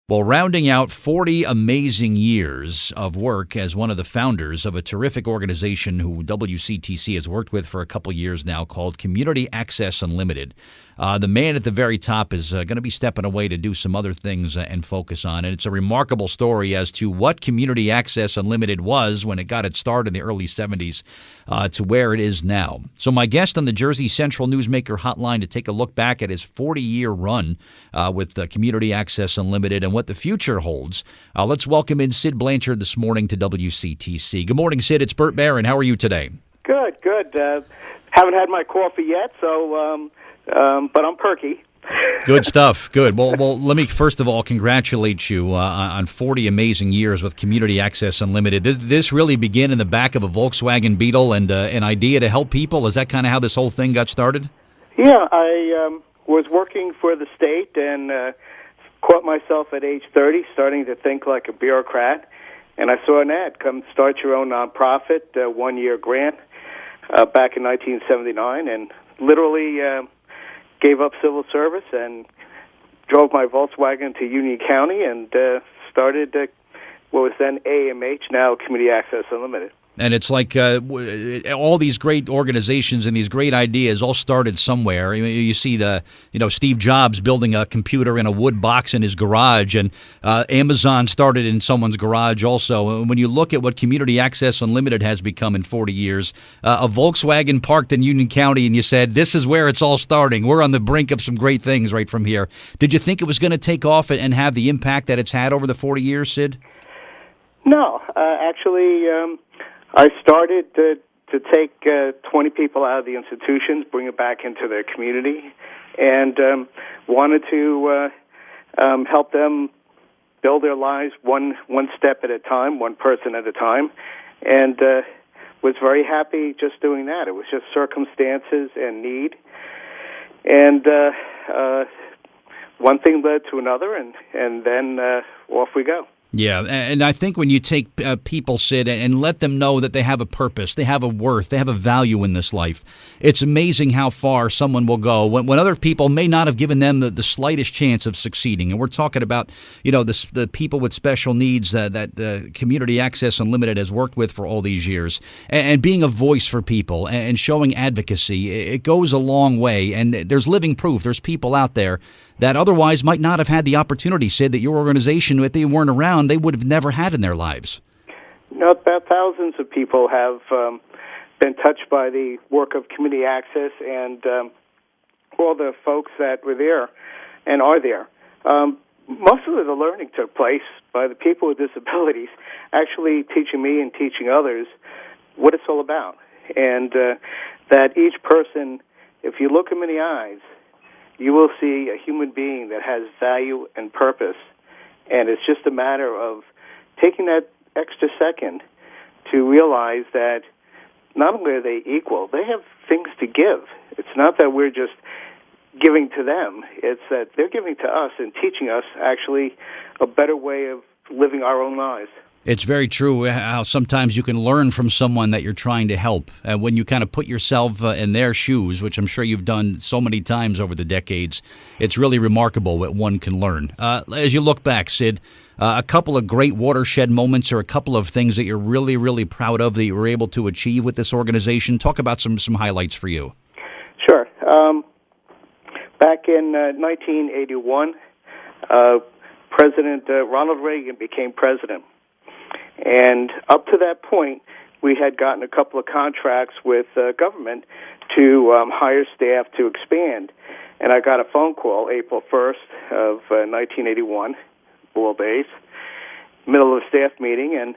Well, rounding out 40 amazing years of work as one of the founders of a terrific organization who WCTC has worked with for a couple years now called Community Access Unlimited. The man at the very top is going to be stepping away to do some other things and focus on. And it's a remarkable story as to what Community Access Unlimited was when it got its start in the early 70s to where it is now. So my guest on the Jersey Central Newsmaker Hotline to take a look back at his 40-year run with Community Access Unlimited and what the future holds. Let's welcome in Sid Blanchard this morning to WCTC. Good morning, Sid. It's Burt Barron. How are you today? Good. Haven't had my coffee yet, so but I'm perky. Good stuff. Good. Well, let me first of all congratulate you on 40 amazing years with Community Access Unlimited. This really began in the back of a Volkswagen Beetle and an idea to help people. Is that kind of how this whole thing got started? Yeah, I was working for the state and caught myself at age 30 starting to think like a bureaucrat. And I saw an ad, come start your own nonprofit, 1-year grant, back in 1979, and literally gave up civil service and drove my Volkswagen to Union County and started what was then AMH, now Community Access Unlimited. And it's like all these great organizations and these great ideas all started somewhere. You see Steve Jobs building a computer in a wood box in his garage, and Amazon started in someone's garage also. And when you look at what Community Access Unlimited has become in 40 years, a Volkswagen parked in Union County, and you said, this is where it's all starting. We're on the brink of some great things right from here. Did you think it was going to take off and have the impact that it's had over the 40 years, Sid? No, actually... I started to take 20 people out of the institutions, bring it back into their community, and wanted to help them build their lives one step at a time, one person at a time, and was very happy just doing that. It was just circumstances and need, and one thing led to another, and then off we go. Yeah, and I think when you take people, Sid, and let them know that they have a purpose, they have a worth, they have a value in this life, it's amazing how far someone will go when other people may not have given them the slightest chance of succeeding. And we're talking about, the people with special needs that Community Access Unlimited has worked with for all these years. And being a voice for people and showing advocacy, it goes a long way. And there's living proof. There's people out there that otherwise might not have had the opportunity, Sid, that your organization, if they weren't around, they would have never had in their lives. About thousands of people have been touched by the work of Community Access and all the folks that were there and are there. Most of the learning took place by the people with disabilities actually teaching me and teaching others what it's all about. And that each person, if you look them in the eyes, you will see a human being that has value and purpose, and it's just a matter of taking that extra second to realize that not only are they equal, they have things to give. It's not that we're just giving to them, it's that they're giving to us and teaching us actually a better way of living our own lives. It's very true how sometimes you can learn from someone that you're trying to help. When you kind of put yourself in their shoes, which I'm sure you've done so many times over the decades, it's really remarkable what one can learn. As you look back, Sid, a couple of great watershed moments or a couple of things that you're really, really proud of that you were able to achieve with this organization. Talk about some highlights for you. Sure. Back in 1981, President Ronald Reagan became president. And up to that point, we had gotten a couple of contracts with government to hire staff to expand. And I got a phone call April 1st of 1981, Bull Days, middle of a staff meeting, and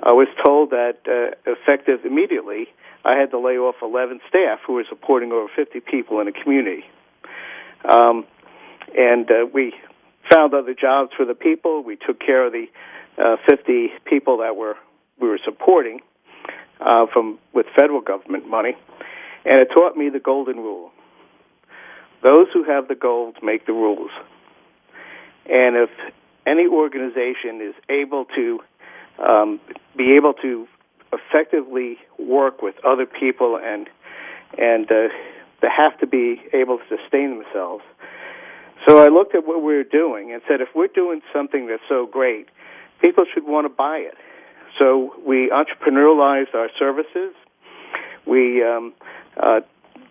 I was told that effective immediately, I had to lay off 11 staff who were supporting over 50 people in a community. And we found other jobs for the people. We took care of the 50 people that we were supporting with federal government money, and it taught me the golden rule. Those who have the gold make the rules. And if any organization is able to be able to effectively work with other people and they have to be able to sustain themselves, So I looked at what we were doing and said, if we're doing something that's so great, people should want to buy it. So we entrepreneurialized our services. We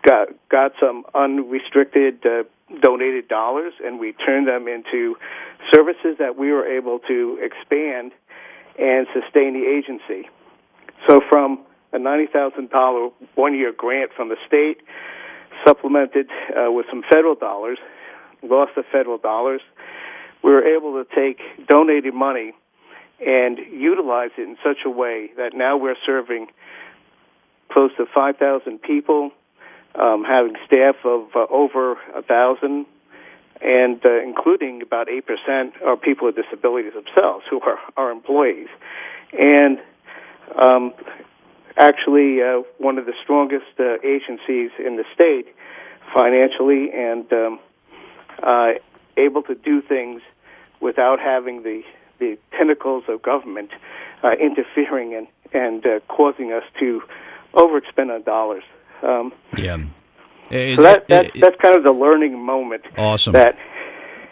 got some unrestricted donated dollars, and we turned them into services that we were able to expand and sustain the agency. So from a $90,000 one-year grant from the state, supplemented with some federal dollars, lost the federal dollars, we were able to take donated money and utilize it in such a way that now we're serving close to 5,000 people, having staff of over 1,000, and including about 8% are people with disabilities themselves who are our employees. And actually one of the strongest agencies in the state financially, and able to do things without having the tentacles of government interfering and causing us to overexpend on dollars. Yeah. So that's kind of the learning moment. Awesome.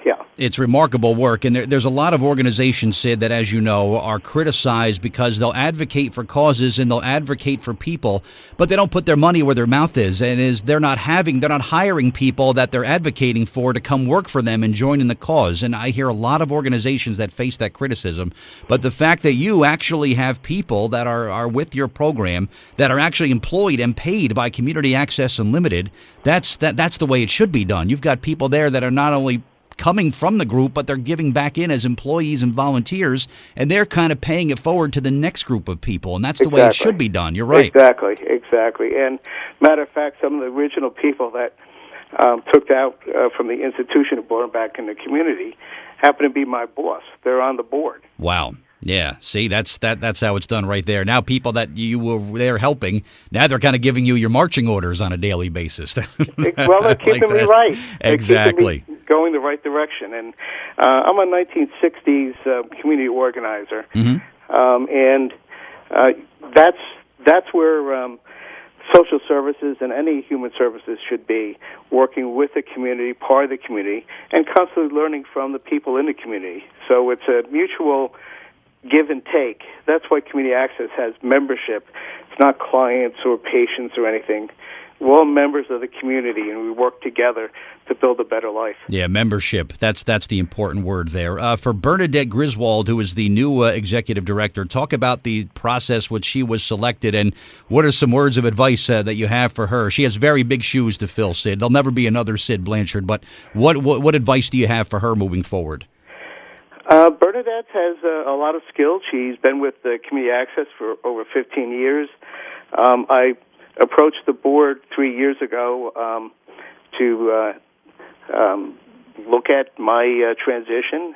Yeah. It's remarkable work, and there's a lot of organizations, Sid, that, as you know, are criticized because they'll advocate for causes and they'll advocate for people, but they don't put their money where their mouth is, and they're not hiring people that they're advocating for to come work for them and join in the cause. And I hear a lot of organizations that face that criticism, but the fact that you actually have people that are with your program that are actually employed and paid by Community Access Unlimited, that's the way it should be done. You've got people there that are not only coming from the group, but they're giving back in as employees and volunteers, and they're kind of paying it forward to the next group of people, and that's the way it should be done. You're right. Exactly. And matter of fact, some of the original people that took out from the institution and brought them back in the community happen to be my boss. They're on the board. Wow. Yeah, see, that's how it's done right there. Now people that you were there helping, now they're kind of giving you your marching orders on a daily basis. Well, they're keeping me right. Exactly. They're keeping me going the right direction. And I'm a 1960s community organizer. Mm-hmm. And that's where social services and any human services should be, working with the community, part of the community, and constantly learning from the people in the community. So it's a mutual give and take. That's why Community Access has membership. It's not clients or patients or anything. We're all members of the community, and we work together to build a better life. Yeah, membership. That's the important word there. For Bernadette Griswold, who is the new executive director, talk about the process which she was selected, and what are some words of advice that you have for her? She has very big shoes to fill, Sid. There'll never be another Sid Blanchard, but what advice do you have for her moving forward? Bernadette has a lot of skills. She's been with Community Access for over 15 years. I approached the board 3 years ago to look at my transition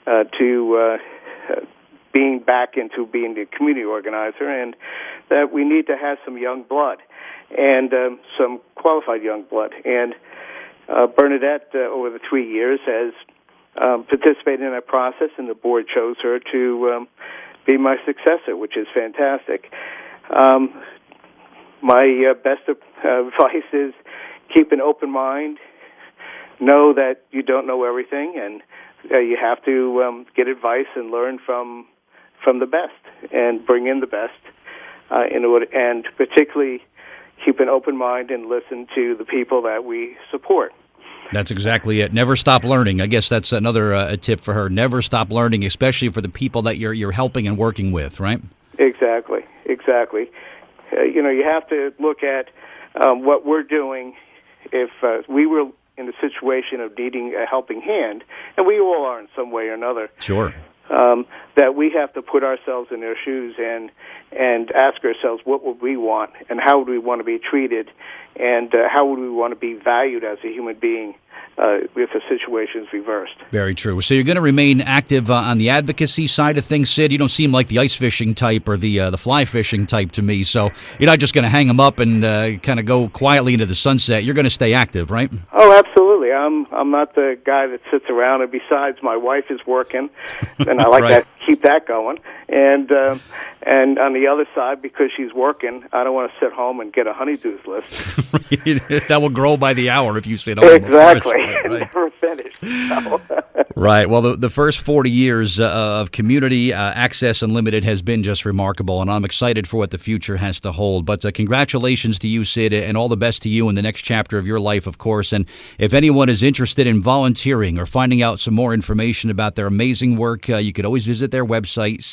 to being back into being the community organizer, and that we need to have some young blood and some qualified young blood. And Bernadette, over the 3 years, has participated in that process, and the board chose her to be my successor, which is fantastic. My best advice is keep an open mind, know that you don't know everything, and you have to get advice and learn from the best and bring in the best in order, and particularly keep an open mind and listen to the people that we support. That's exactly it. Never stop learning. I guess that's another a tip for her. Never stop learning, especially for the people that you're helping and working with, right? Exactly. You have to look at what we're doing. If we were in the situation of needing a helping hand, and we all are in some way or another. Sure. That we have to put ourselves in their shoes and ask ourselves, what would we want, and how would we want to be treated, and how would we want to be valued as a human being if the situation is reversed. Very true. So you're going to remain active on the advocacy side of things, Sid? You don't seem like the ice fishing type or the fly fishing type to me, so you're not just going to hang them up and kind of go quietly into the sunset. You're going to stay active, right? Oh, absolutely. I'm not the guy that sits around, and besides, my wife is working, and I like right. keep that going. And on the other side, because she's working, I don't want to sit home and get a honeydews list. That will grow by the hour if you sit home. Exactly. Right. Never finished. So. Right. Well, the first 40 years of Community Access Unlimited has been just remarkable, and I'm excited for what the future has to hold. But congratulations to you, Sid, and all the best to you in the next chapter of your life, of course. And if anyone is interested in volunteering or finding out some more information about their amazing work, you could always visit their website,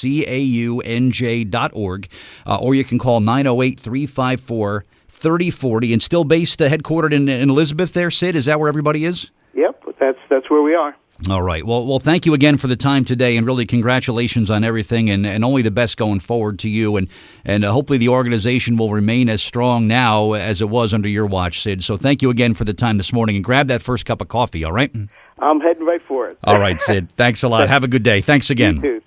caunj.org, or you can call 908-354-3040. And still based, headquartered in Elizabeth there, Sid? Is that where everybody is? Yep, that's where we are. All right. Well, thank you again for the time today, and really congratulations on everything, and only the best going forward to you. And hopefully the organization will remain as strong now as it was under your watch, Sid. So thank you again for the time this morning, and grab that first cup of coffee, all right? I'm heading right for it. All right, Sid. Thanks a lot. Have a good day. Thanks again. You too.